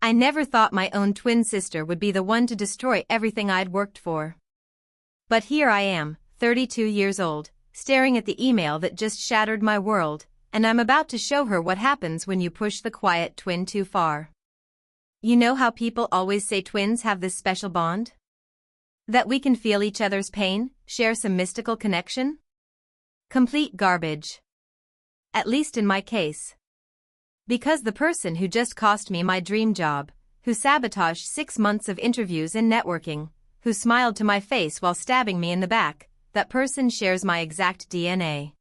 I never thought my own twin sister would be the one to destroy everything I'd worked for. But here I am, 32 years old, staring at the email that just shattered my world, and I'm about to show her what happens when you push the quiet twin too far. You know how people always say twins have this special bond? That we can feel each other's pain, share some mystical connection? Complete garbage. At least in my case. Because the person who just cost me my dream job, who sabotaged 6 months of interviews and networking, who smiled to my face while stabbing me in the back, that person shares my exact DNA.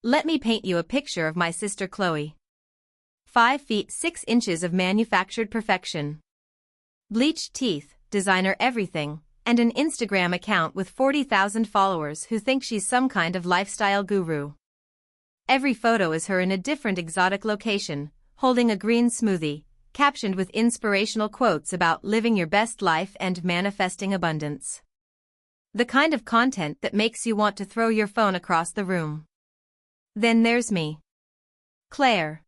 Let me paint you a picture of my sister Chloe. 5 feet 6 inches of manufactured perfection. Bleached teeth, designer everything, and an Instagram account with 40,000 followers who think she's some kind of lifestyle guru. Every photo is her in a different exotic location, holding a green smoothie, captioned with inspirational quotes about living your best life and manifesting abundance. The kind of content that makes you want to throw your phone across the room. Then there's me. Claire.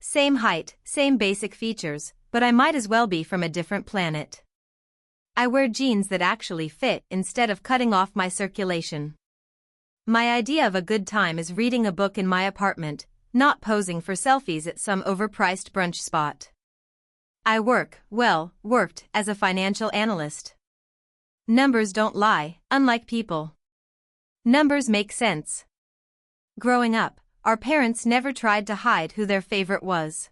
Same height, same basic features, but I might as well be from a different planet. I wear jeans that actually fit instead of cutting off my circulation. My idea of a good time is reading a book in my apartment, not posing for selfies at some overpriced brunch spot. I worked as a financial analyst. Numbers don't lie, unlike people. Numbers make sense. Growing up, our parents never tried to hide who their favorite was.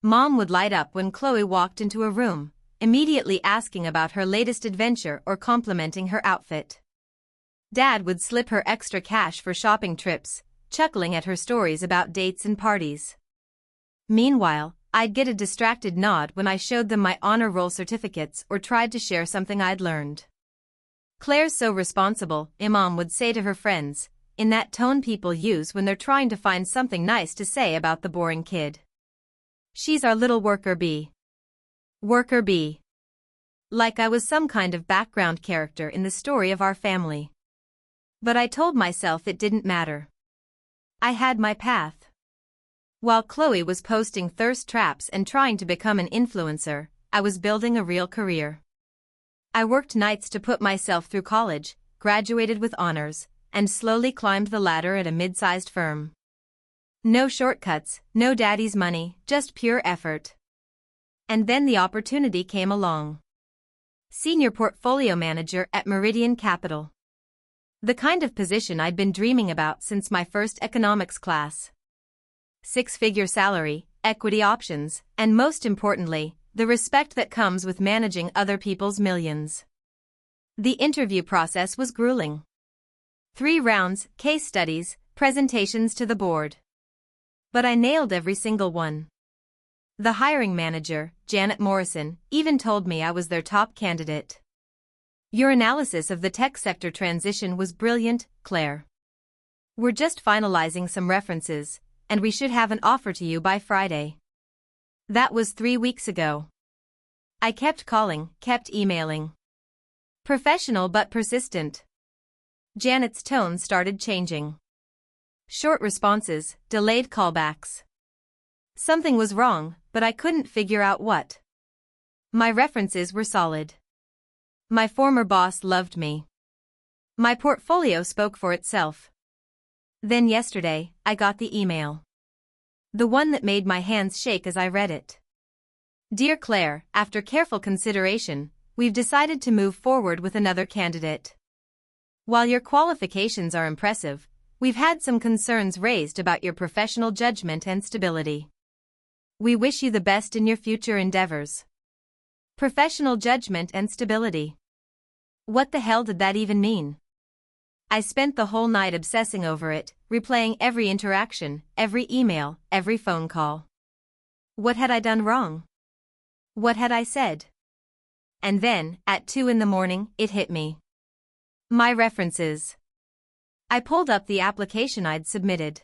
Mom would light up when Chloe walked into a room, immediately asking about her latest adventure or complimenting her outfit. Dad would slip her extra cash for shopping trips, chuckling at her stories about dates and parties. Meanwhile, I'd get a distracted nod when I showed them my honor roll certificates or tried to share something I'd learned. "Claire's so responsible," Mom would say to her friends, in that tone people use when they're trying to find something nice to say about the boring kid. "She's our little worker bee." Worker bee. Like I was some kind of background character in the story of our family. But I told myself it didn't matter. I had my path. While Chloe was posting thirst traps and trying to become an influencer, I was building a real career. I worked nights to put myself through college, graduated with honors, and slowly climbed the ladder at a mid-sized firm. No shortcuts, no daddy's money, just pure effort. And then the opportunity came along. Senior Portfolio Manager at Meridian Capital. The kind of position I'd been dreaming about since my first economics class. 6-figure salary, equity options, and most importantly, the respect that comes with managing other people's millions. The interview process was grueling. 3 rounds, case studies, presentations to the board. But I nailed every single one. The hiring manager, Janet Morrison, even told me I was their top candidate. "Your analysis of the tech sector transition was brilliant, Claire. We're just finalizing some references, and we should have an offer to you by Friday." That was 3 weeks ago. I kept calling, kept emailing. Professional but persistent. Janet's tone started changing. Short responses, delayed callbacks. Something was wrong, but I couldn't figure out what. My references were solid. My former boss loved me. My portfolio spoke for itself. Then yesterday, I got the email. The one that made my hands shake as I read it. "Dear Claire, after careful consideration, we've decided to move forward with another candidate. While your qualifications are impressive, we've had some concerns raised about your professional judgment and stability. We wish you the best in your future endeavors." Professional judgment and stability. What the hell did that even mean? I spent the whole night obsessing over it, replaying every interaction, every email, every phone call. What had I done wrong? What had I said? And then, at 2 in the morning, it hit me. My references. I pulled up the application I'd submitted.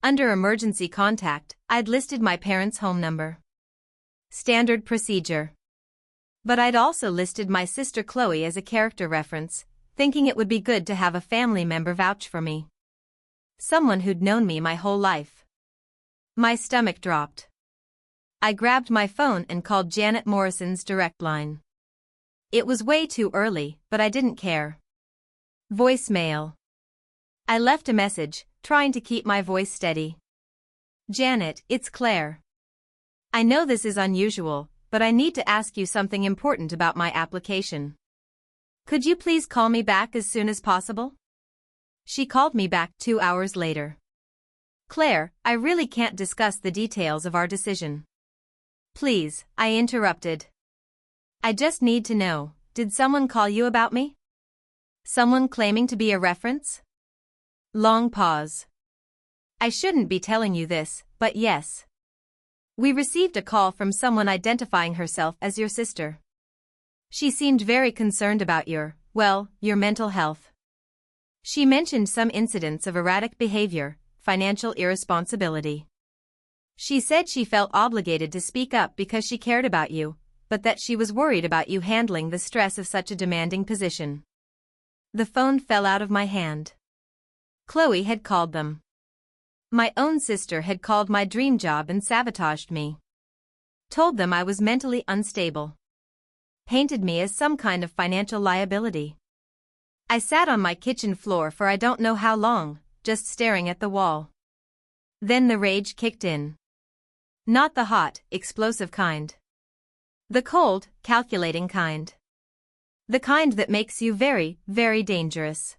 Under emergency contact, I'd listed my parents' home number. Standard procedure. But I'd also listed my sister Chloe as a character reference, thinking it would be good to have a family member vouch for me. Someone who'd known me my whole life. My stomach dropped. I grabbed my phone and called Janet Morrison's direct line. It was way too early, but I didn't care. Voicemail. I left a message, trying to keep my voice steady. Janet, it's Claire. I know this is unusual, but I need to ask you something important about my application. Could you please call me back as soon as possible? She called me back 2 hours later. Claire, I really can't discuss the details of our decision. Please, I interrupted. I just need to know, did someone call you about me? Someone claiming to be a reference? Long pause. I shouldn't be telling you this, but yes. We received a call from someone identifying herself as your sister. She seemed very concerned about your mental health. She mentioned some incidents of erratic behavior, financial irresponsibility. She said she felt obligated to speak up because she cared about you, but that she was worried about you handling the stress of such a demanding position. The phone fell out of my hand. Chloe had called them. My own sister had called my dream job and sabotaged me. Told them I was mentally unstable. Painted me as some kind of financial liability. I sat on my kitchen floor for I don't know how long, just staring at the wall. Then the rage kicked in. Not the hot, explosive kind. The cold, calculating kind. The kind that makes you very, very dangerous.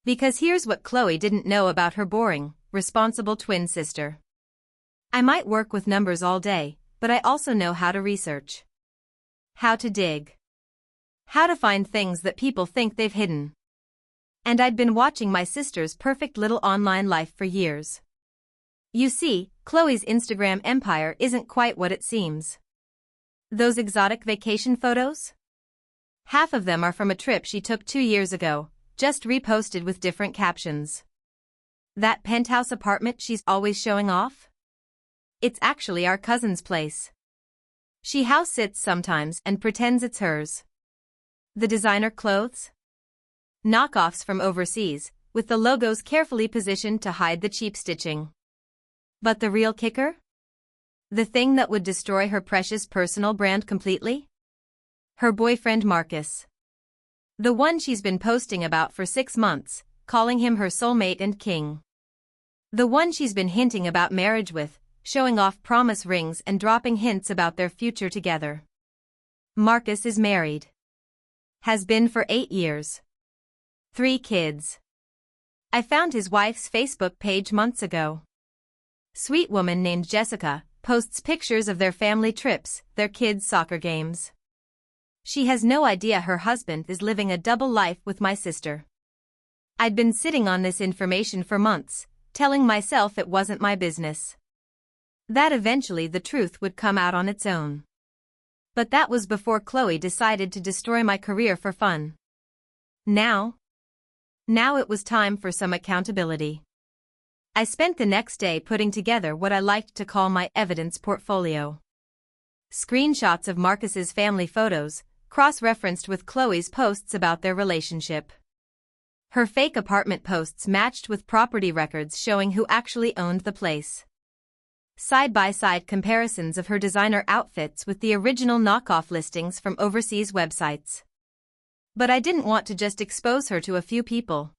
Because here's what Chloe didn't know about her boring, responsible twin sister. I might work with numbers all day, but I also know how to research. How to dig. How to find things that people think they've hidden. And I'd been watching my sister's perfect little online life for years. You see, Chloe's Instagram empire isn't quite what it seems. Those exotic vacation photos? Half of them are from a trip she took 2 years ago, just reposted with different captions. That penthouse apartment she's always showing off? It's actually our cousin's place. She house sits sometimes and pretends it's hers. The designer clothes? Knockoffs from overseas, with the logos carefully positioned to hide the cheap stitching. But the real kicker? The thing that would destroy her precious personal brand completely? Her boyfriend Marcus. The one she's been posting about for 6 months, calling him her soulmate and king. The one she's been hinting about marriage with, showing off promise rings and dropping hints about their future together. Marcus is married. Has been for 8 years. 3 kids. I found his wife's Facebook page months ago. Sweet woman named Jessica posts pictures of their family trips, their kids' soccer games. She has no idea her husband is living a double life with my sister. I'd been sitting on this information for months, telling myself it wasn't my business. That eventually the truth would come out on its own. But that was before Chloe decided to destroy my career for fun. Now it was time for some accountability. I spent the next day putting together what I liked to call my evidence portfolio. Screenshots of Marcus's family photos, cross-referenced with Chloe's posts about their relationship. Her fake apartment posts matched with property records showing who actually owned the place. Side-by-side comparisons of her designer outfits with the original knockoff listings from overseas websites. But I didn't want to just expose her to a few people.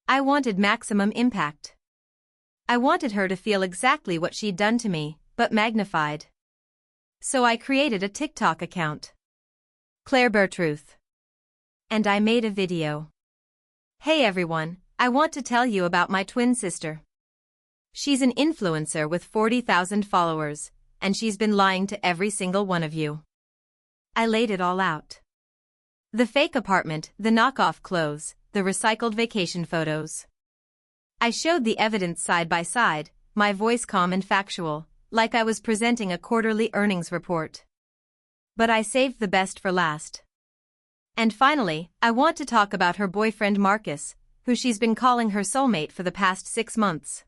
I wanted maximum impact. I wanted her to feel exactly what she'd done to me, but magnified. So I created a TikTok account. Claire Bertruth. And I made a video. Hey everyone, I want to tell you about my twin sister. She's an influencer with 40,000 followers, and she's been lying to every single one of you. I laid it all out. The fake apartment, the knockoff clothes, the recycled vacation photos. I showed the evidence side by side, my voice calm and factual, like I was presenting a quarterly earnings report. But I saved the best for last. And finally, I want to talk about her boyfriend Marcus, who she's been calling her soulmate for the past 6 months.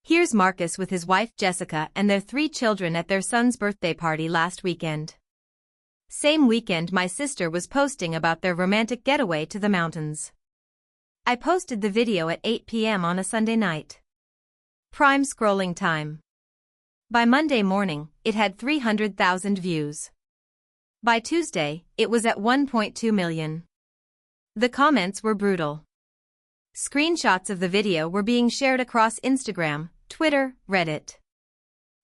Here's Marcus with his wife Jessica and their 3 children at their son's birthday party last weekend. Same weekend my sister was posting about their romantic getaway to the mountains. I posted the video at 8 p.m. on a Sunday night. Prime scrolling time. By Monday morning, it had 300,000 views. By Tuesday, it was at 1.2 million. The comments were brutal. Screenshots of the video were being shared across Instagram, Twitter, Reddit.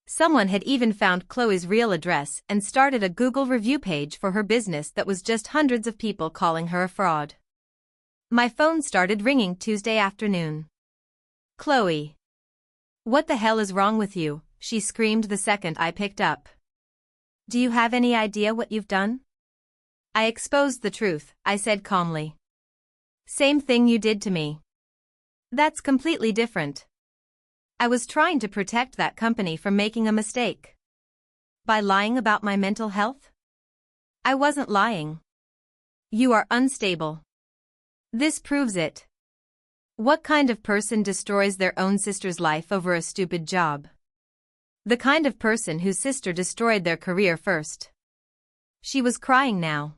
Someone had even found Chloe's real address and started a Google review page for her business that was just hundreds of people calling her a fraud. My phone started ringing Tuesday afternoon. "Chloe. What the hell is wrong with you?" she screamed the second I picked up. "Do you have any idea what you've done?" "I exposed the truth," I said calmly. "Same thing you did to me." "That's completely different. I was trying to protect that company from making a mistake." "By lying about my mental health?" "I wasn't lying." "You are unstable." "This proves it." What kind of person destroys their own sister's life over a stupid job? The kind of person whose sister destroyed their career first. She was crying now.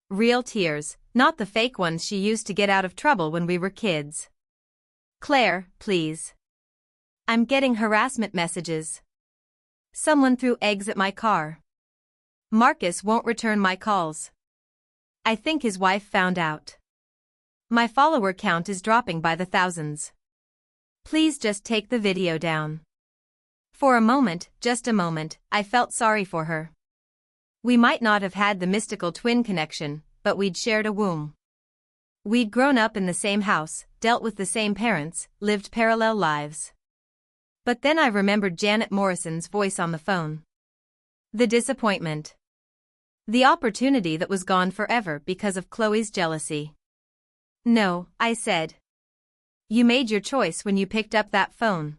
Real tears, not the fake ones she used to get out of trouble when we were kids. "Claire, please. I'm getting harassment messages. Someone threw eggs at my car. Marcus won't return my calls. I think his wife found out. My follower count is dropping by the thousands. Please just take the video down." For a moment, just a moment, I felt sorry for her. We might not have had the mystical twin connection, but we'd shared a womb. We'd grown up in the same house, dealt with the same parents, lived parallel lives. But then I remembered Janet Morrison's voice on the phone. The disappointment. The opportunity that was gone forever because of Chloe's jealousy. "No," I said. "You made your choice when you picked up that phone.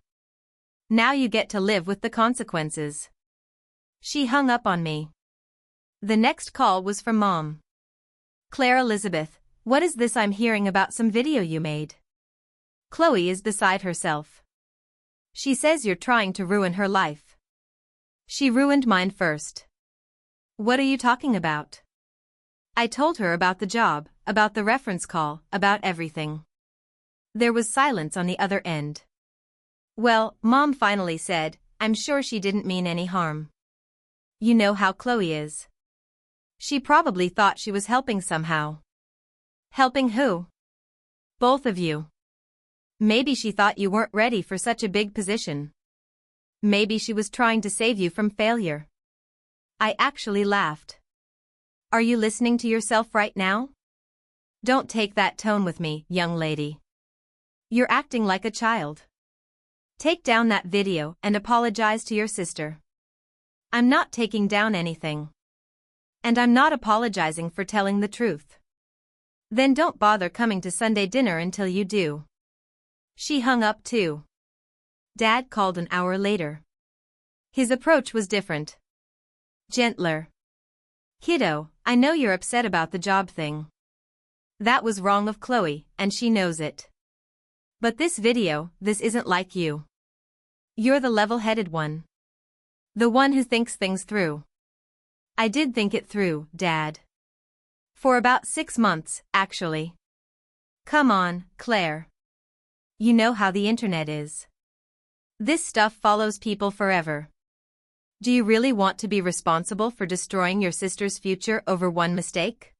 Now you get to live with the consequences." She hung up on me. The next call was from Mom. "Claire Elizabeth, what is this I'm hearing about some video you made?" Chloe is beside herself. She says you're trying to ruin her life. She ruined mine first. What are you talking about? I told her about the job, about the reference call, about everything. There was silence on the other end. "Well," Mom finally said, "I'm sure she didn't mean any harm. You know how Chloe is. She probably thought she was helping somehow." "Helping who?" "Both of you. Maybe she thought you weren't ready for such a big position. Maybe she was trying to save you from failure." I actually laughed. "Are you listening to yourself right now? Don't take that tone with me, young lady. You're acting like a child. Take down that video and apologize to your sister." "I'm not taking down anything. And I'm not apologizing for telling the truth." "Then don't bother coming to Sunday dinner until you do." She hung up too. Dad called an hour later. His approach was different. Gentler. "Kiddo, I know you're upset about the job thing. That was wrong of Chloe, and she knows it. But this video, this isn't like you. You're the level-headed one. The one who thinks things through." I did think it through, Dad. For about 6 months, actually. Come on, Claire. You know how the internet is. This stuff follows people forever. Do you really want to be responsible for destroying your sister's future over one mistake?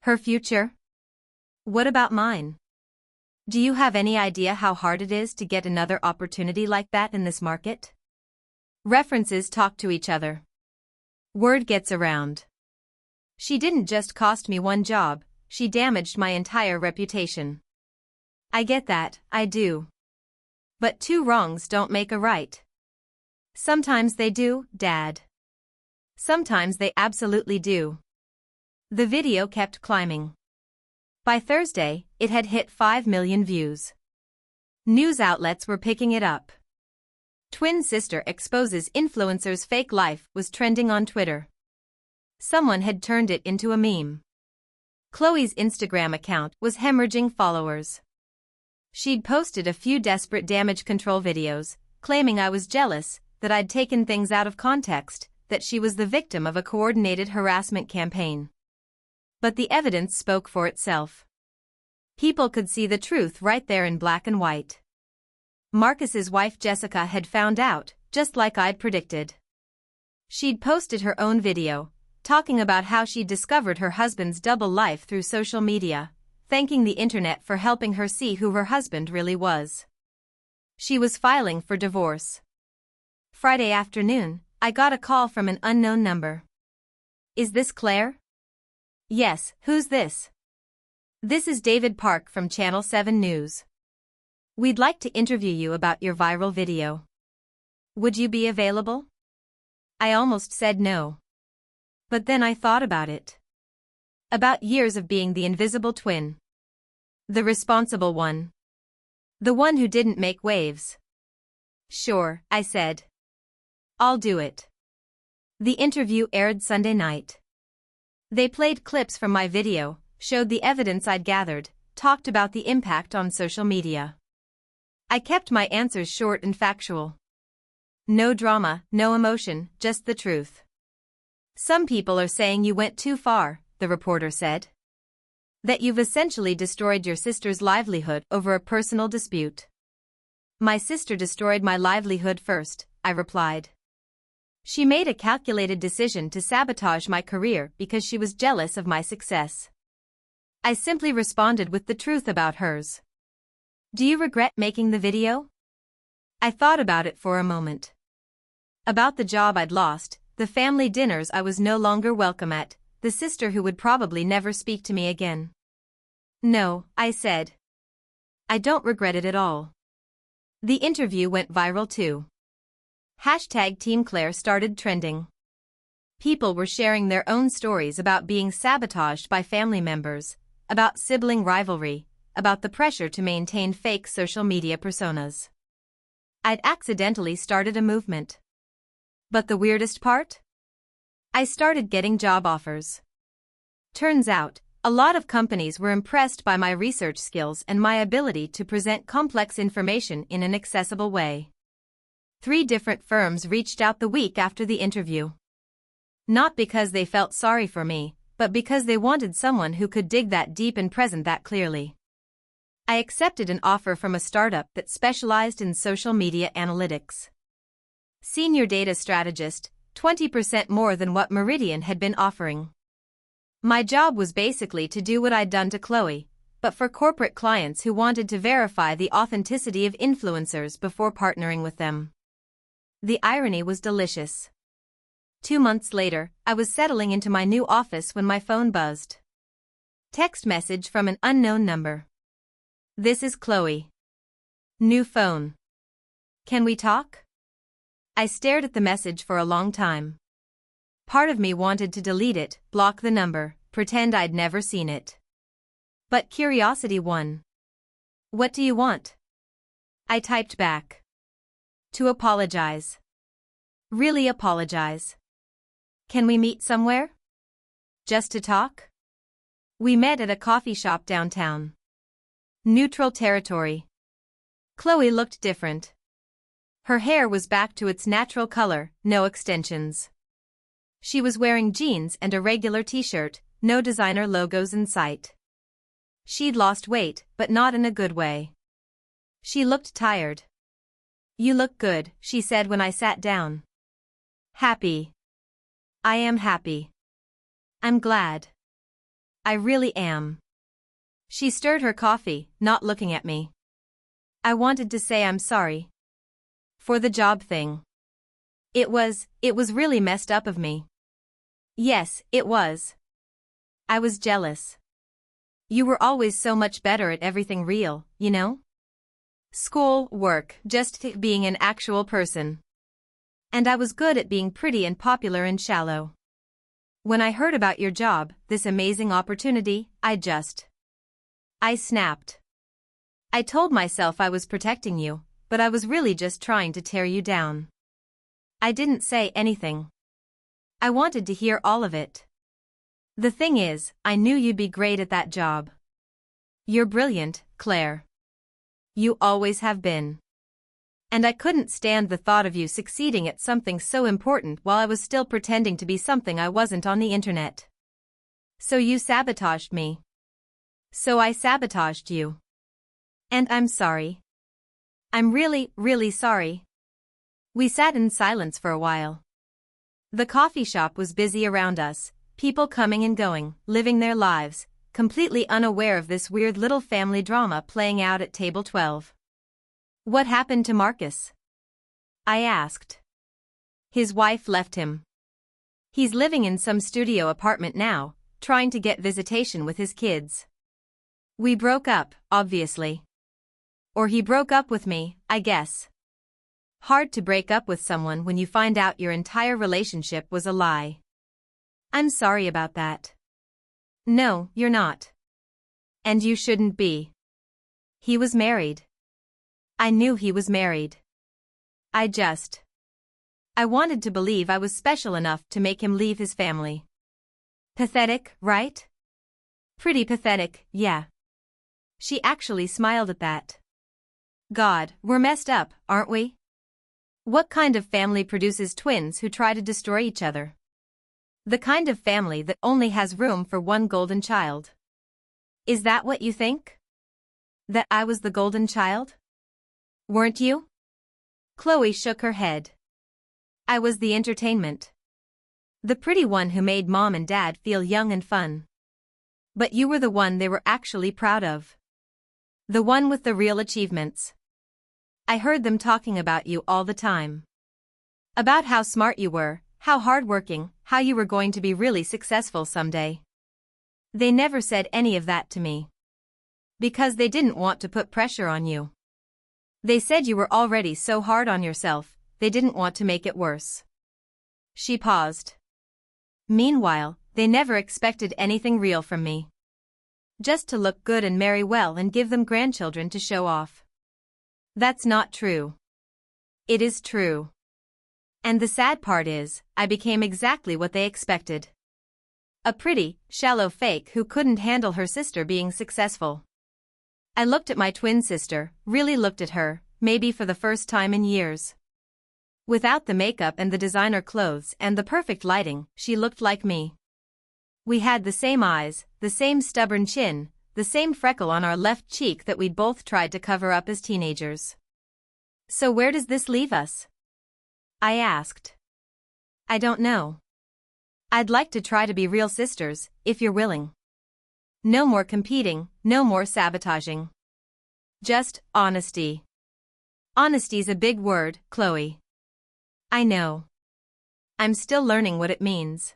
Her future? What about mine? Do you have any idea how hard it is to get another opportunity like that in this market? References talk to each other. Word gets around. She didn't just cost me one job, she damaged my entire reputation. I get that, I do. But 2 wrongs don't make a right. Sometimes they do, Dad. Sometimes they absolutely do. The video kept climbing. By Thursday, it had hit 5 million views. News outlets were picking it up. Twin sister exposes influencer's fake life was trending on Twitter. Someone had turned it into a meme. Chloe's Instagram account was hemorrhaging followers. She'd posted a few desperate damage control videos, claiming I was jealous, that I'd taken things out of context, that she was the victim of a coordinated harassment campaign. But the evidence spoke for itself. People could see the truth right there in black and white. Marcus's wife Jessica had found out, just like I'd predicted. She'd posted her own video, talking about how she'd discovered her husband's double life through social media, thanking the internet for helping her see who her husband really was. She was filing for divorce. Friday afternoon, I got a call from an unknown number. Is this Claire? Yes, who's this? This is David Park from Channel 7 News. We'd like to interview you about your viral video. Would you be available? I almost said no. But then I thought about it. About years of being the invisible twin. The responsible one. The one who didn't make waves. Sure, I said. I'll do it. The interview aired Sunday night. They played clips from my video, showed the evidence I'd gathered, talked about the impact on social media. I kept my answers short and factual. No drama, no emotion, just the truth. Some people are saying you went too far, the reporter said. That you've essentially destroyed your sister's livelihood over a personal dispute. My sister destroyed my livelihood first, I replied. She made a calculated decision to sabotage my career because she was jealous of my success. I simply responded with the truth about hers. Do you regret making the video? I thought about it for a moment. About the job I'd lost, the family dinners I was no longer welcome at, the sister who would probably never speak to me again. No, I said. I don't regret it at all. The interview went viral too. Hashtag Team Claire started trending. People were sharing their own stories about being sabotaged by family members, about sibling rivalry, about the pressure to maintain fake social media personas. I'd accidentally started a movement. But the weirdest part? I started getting job offers. Turns out, a lot of companies were impressed by my research skills and my ability to present complex information in an accessible way. 3 different firms reached out the week after the interview. Not because they felt sorry for me, but because they wanted someone who could dig that deep and present that clearly. I accepted an offer from a startup that specialized in social media analytics. Senior data strategist, 20% more than what Meridian had been offering. My job was basically to do what I'd done to Chloe, but for corporate clients who wanted to verify the authenticity of influencers before partnering with them. The irony was delicious. 2 months later, I was settling into my new office when my phone buzzed. Text message from an unknown number. This is Chloe. New phone. Can we talk? I stared at the message for a long time. Part of me wanted to delete it, block the number, pretend I'd never seen it. But curiosity won. What do you want? I typed back. To apologize. Really apologize. Can we meet somewhere? Just to talk? We met at a coffee shop downtown. Neutral territory. Chloe looked different. Her hair was back to its natural color, no extensions. She was wearing jeans and a regular t-shirt, no designer logos in sight. She'd lost weight, but not in a good way. She looked tired. You look good, she said when I sat down. Happy. I am happy. I'm glad. I really am. She stirred her coffee, not looking at me. I wanted to say I'm sorry. For the job thing. It was really messed up of me. Yes, it was. I was jealous. You were always so much better at everything real, you know? School, work, just being an actual person. And I was good at being pretty and popular and shallow. When I heard about your job, this amazing opportunity, I snapped. I told myself I was protecting you, but I was really just trying to tear you down. I didn't say anything. I wanted to hear all of it. The thing is, I knew you'd be great at that job. You're brilliant, Claire. You always have been. And I couldn't stand the thought of you succeeding at something so important while I was still pretending to be something I wasn't on the internet. So you sabotaged me. So I sabotaged you. And I'm sorry. I'm really, really sorry. We sat in silence for a while. The coffee shop was busy around us, people coming and going, living their lives, completely unaware of this weird little family drama playing out at table 12. What happened to Marcus? I asked. His wife left him. He's living in some studio apartment now, trying to get visitation with his kids. We broke up, obviously. Or he broke up with me, I guess. Hard to break up with someone when you find out your entire relationship was a lie. I'm sorry about that. No, you're not. And you shouldn't be. He was married. I knew he was married. I wanted to believe I was special enough to make him leave his family. Pathetic, right? Pretty pathetic, yeah. She actually smiled at that. God, we're messed up, aren't we? What kind of family produces twins who try to destroy each other? The kind of family that only has room for one golden child. Is that what you think? That I was the golden child? Weren't you? Chloe shook her head. I was the entertainment. The pretty one who made mom and dad feel young and fun. But you were the one they were actually proud of. The one with the real achievements. I heard them talking about you all the time. About how smart you were, how hardworking, how you were going to be really successful someday. They never said any of that to me. Because they didn't want to put pressure on you. They said you were already so hard on yourself, they didn't want to make it worse. She paused. Meanwhile, they never expected anything real from me. Just to look good and marry well and give them grandchildren to show off. That's not true. It is true. And the sad part is, I became exactly what they expected. A pretty, shallow fake who couldn't handle her sister being successful. I looked at my twin sister, really looked at her, maybe for the first time in years. Without the makeup and the designer clothes and the perfect lighting, she looked like me. We had the same eyes, the same stubborn chin, the same freckle on our left cheek that we'd both tried to cover up as teenagers. So where does this leave us? I asked. I don't know. I'd like to try to be real sisters, if you're willing. No more competing, no more sabotaging. Just honesty. Honesty's a big word, Chloe. I know. I'm still learning what it means.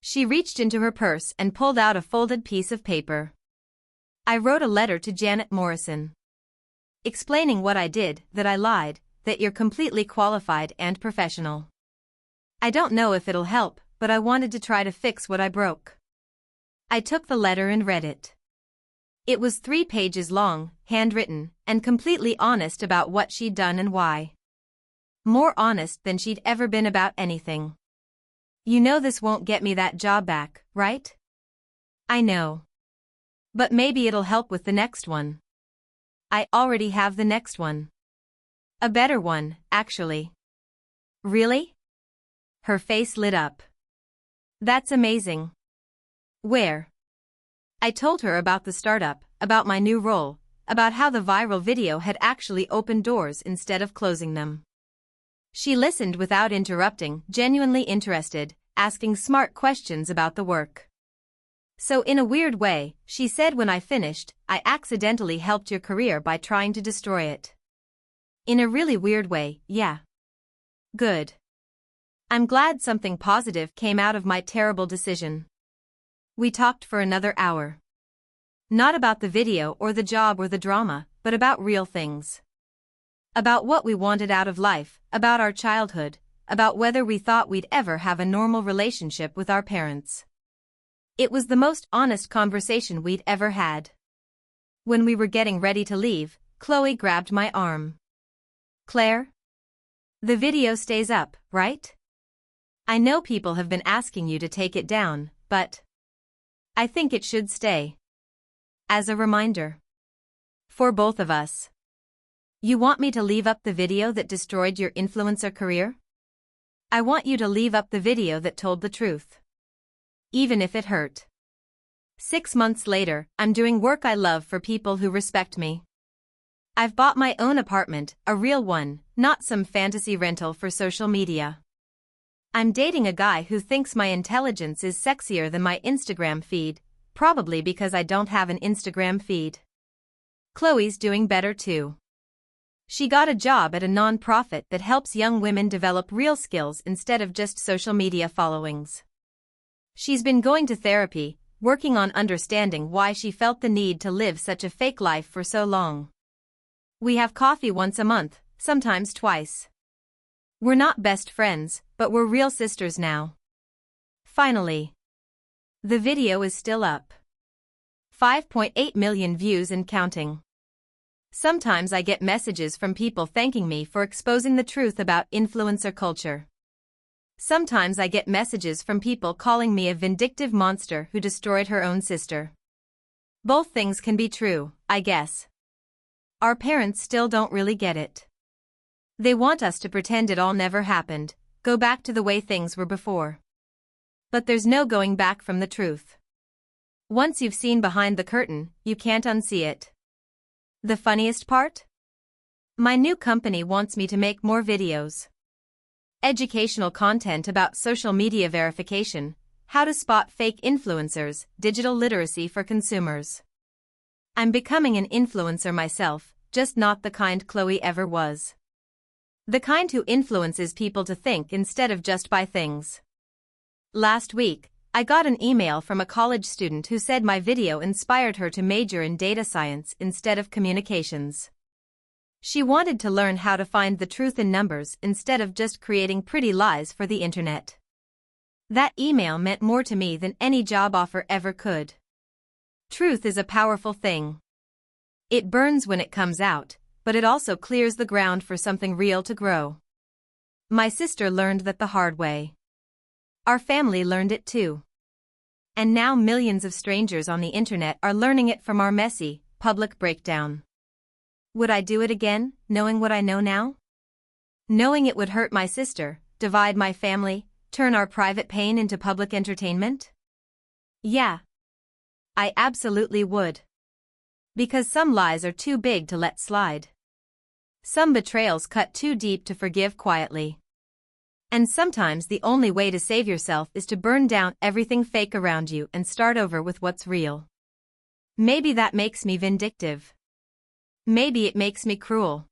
She reached into her purse and pulled out a folded piece of paper. I wrote a letter to Janet Morrison. Explaining what I did, that I lied, that you're completely qualified and professional. I don't know if it'll help, but I wanted to try to fix what I broke. I took the letter and read it. It was 3 pages long, handwritten, and completely honest about what she'd done and why. More honest than she'd ever been about anything. You know this won't get me that job back, right? I know. But maybe it'll help with the next one. I already have the next one. A better one, actually. Really? Her face lit up. That's amazing. Where? I told her about the startup, about my new role, about how the viral video had actually opened doors instead of closing them. She listened without interrupting, genuinely interested, asking smart questions about the work. So in a weird way, she said when I finished, I accidentally helped your career by trying to destroy it. In a really weird way, yeah. Good. I'm glad something positive came out of my terrible decision. We talked for another hour. Not about the video or the job or the drama, but about real things. About what we wanted out of life, about our childhood, about whether we thought we'd ever have a normal relationship with our parents. It was the most honest conversation we'd ever had. When we were getting ready to leave, Chloe grabbed my arm. Claire? The video stays up, right? I know people have been asking you to take it down, but I think it should stay. As a reminder. For both of us. You want me to leave up the video that destroyed your influencer career? I want you to leave up the video that told the truth. Even if it hurt. 6 months later, I'm doing work I love for people who respect me. I've bought my own apartment, a real one, not some fantasy rental for social media. I'm dating a guy who thinks my intelligence is sexier than my Instagram feed, probably because I don't have an Instagram feed. Chloe's doing better too. She got a job at a non-profit that helps young women develop real skills instead of just social media followings. She's been going to therapy, working on understanding why she felt the need to live such a fake life for so long. We have coffee once a month, sometimes twice. We're not best friends, but we're real sisters now. Finally. The video is still up. 5.8 million views and counting. Sometimes I get messages from people thanking me for exposing the truth about influencer culture. Sometimes I get messages from people calling me a vindictive monster who destroyed her own sister. Both things can be true, I guess. Our parents still don't really get it. They want us to pretend it all never happened, go back to the way things were before. But there's no going back from the truth. Once you've seen behind the curtain, you can't unsee it. The funniest part? My new company wants me to make more videos. Educational content about social media verification, how to spot fake influencers, digital literacy for consumers. I'm becoming an influencer myself, just not the kind Chloe ever was. The kind who influences people to think instead of just buy things. Last week, I got an email from a college student who said my video inspired her to major in data science instead of communications. She wanted to learn how to find the truth in numbers instead of just creating pretty lies for the internet. That email meant more to me than any job offer ever could. Truth is a powerful thing. It burns when it comes out, but it also clears the ground for something real to grow. My sister learned that the hard way. Our family learned it too. And now millions of strangers on the internet are learning it from our messy, public breakdown. Would I do it again, knowing what I know now? Knowing it would hurt my sister, divide my family, turn our private pain into public entertainment? Yeah. I absolutely would. Because some lies are too big to let slide. Some betrayals cut too deep to forgive quietly. And sometimes the only way to save yourself is to burn down everything fake around you and start over with what's real. Maybe that makes me vindictive. Maybe it makes me cruel.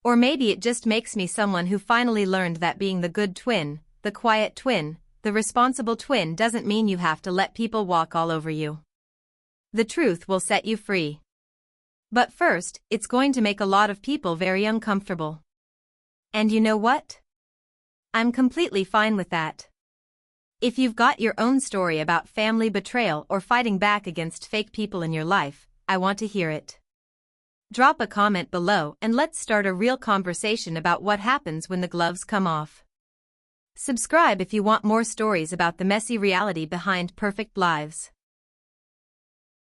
Or maybe it just makes me someone who finally learned that being the good twin, the quiet twin, the responsible twin doesn't mean you have to let people walk all over you. The truth will set you free. But first, it's going to make a lot of people very uncomfortable. And you know what? I'm completely fine with that. If you've got your own story about family betrayal or fighting back against fake people in your life, I want to hear it. Drop a comment below and let's start a real conversation about what happens when the gloves come off. Subscribe if you want more stories about the messy reality behind perfect lives.